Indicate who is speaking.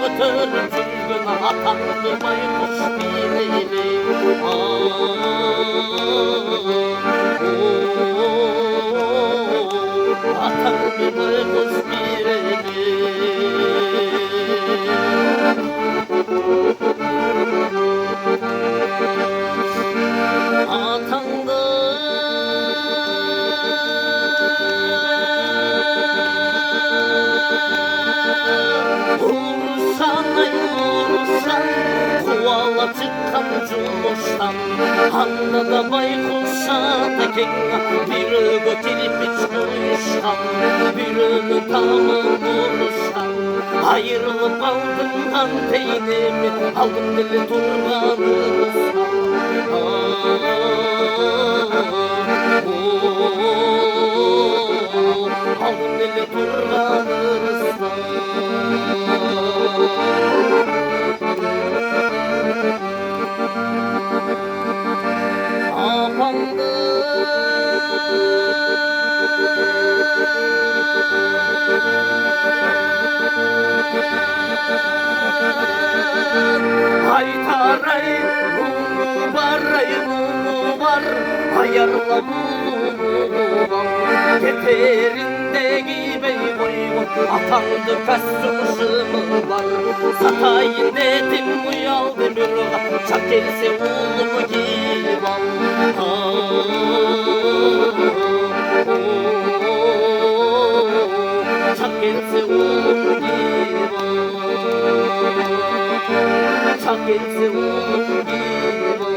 Speaker 1: bıtırın çılgına atandı baykuş bireli. Atandı baykuş bireli. Atandı Vursan ay vursan Kuvala çıkan cumuştan Hanna da baykuşa tekin Birini kirpiç koyuştan Birini tamı vuruştan Ayrılıp aldım kan peynimi Aldım dili turbanırsan Aldım dili turbanırsan Apandı Haytaray mumu var Hayarla mumu var Teterinde gibi boyun Atandı kassuşımı var Satayın dedim uyaldı mürga Çak else oğlumu givam Çak else oğlumu givam Çak else oğlumu givam